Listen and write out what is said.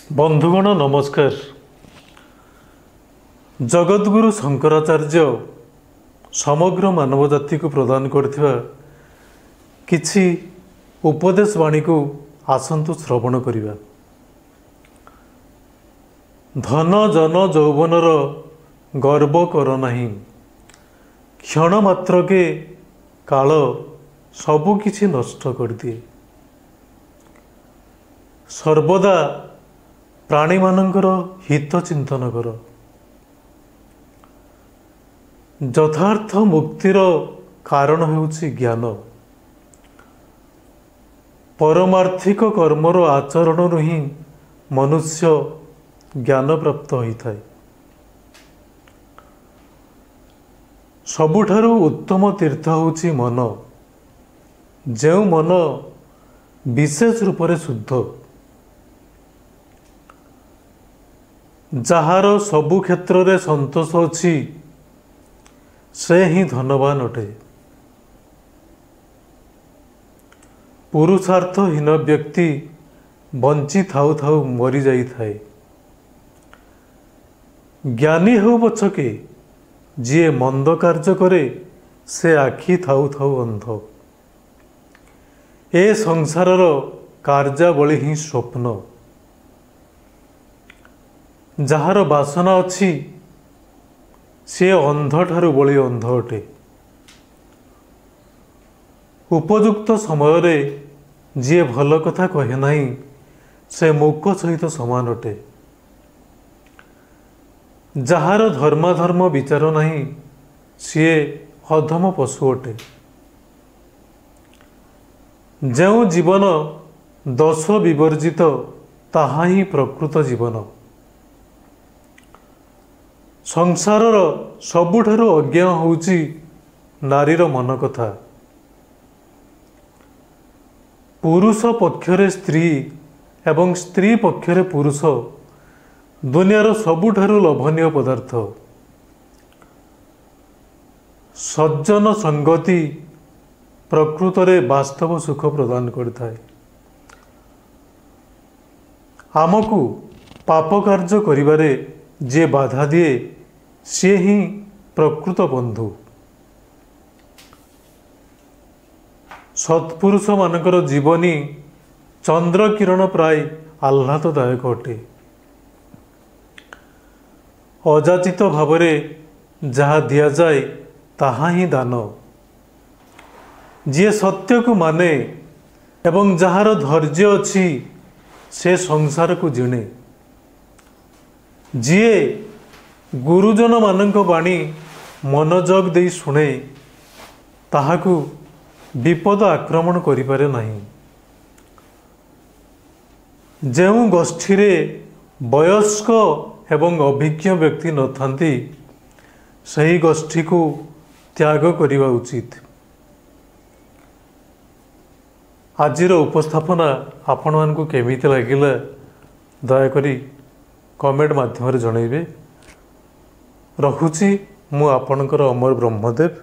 बंधुगण नमस्कार। जगद्गुरु शंकराचार्य समग्र मानव जाति को प्रदान करथिबा किछि उपदेश वाणी को आसंतु श्रवण करिबा। धन जन यौवनर गर्व कर नहीं, क्षण मात्र के काल सबु किछि नष्ट कर दिए। सर्वदा प्राणी मानकर हित चिंतन कर। यथार्थ मुक्तिर कारण हेउछि ज्ञान। परमार्थिक कर्मर आचरण ही मनुष्य ज्ञान प्राप्त होता है। सबुठारु उत्तम तीर्थ होछि मन, जो मन विशेष रूप से शुद्ध, जार सबु क्षेत्र रे संतोष अछि, से ही धनवान अटे। पुरुषार्थहीन व्यक्ति बंची थाउ थाउ मरी जाई थाए। ज्ञानी हो पछके जी मंद कार्य करे, से आखि थाउ थाउ अंध। ए संसारर कार्यावली ही स्वप्न। जार बासना अच्छी सी अंध ठारू बड़ी अंध अटे। उपयुक्त समय रे जी भल कथा कहे नहीं, से मूक सहित समान अटे। जार धर्माधर्म विचार नहीं, सी अधम पशु अटे। जो जीवन दोष विवर्जित, ताहा ही प्रकृत जीवन। संसारर सबुठारु अज्ञा होउछि नारीर मन कथा। पुरुष पक्षरे स्त्री एवं स्त्री पक्षरे पुरुष दुनियार सबुठारु लोभनीय पदार्थ। सज्जन संगति प्रकृत रे वास्तव सुख प्रदान करथाय। आमको पाप कार्य करिबारे जे बाधा दिए, सी ही प्रकृत बंधु। सत्पुरुष मानकर जीवनी चंद्र किरण प्राय आह्लाददायक अटे। अजाचित भावरे जहा दिया जाए, ताहा ही दान। जी सत्य को माने एवं जहार धैर्य अच्छी, से संसार को जिणे। जी गुरुजन मानक बाणी मनोजग दे शुणे, ताहाकु विपद आक्रमण करिपारे नहीं। जो गोष्ठी रे वयस्क एवं अभिज्ञ व्यक्ति न थांती, सही गोष्ठी को त्याग करिवा उचित। आजिर उपस्थापना आपण मानकु केमिति लागिला, दयाकरी कमेंट माध्यम रे जणाइबे। रखुची मु आपणकर अमर ब्रह्मदेव।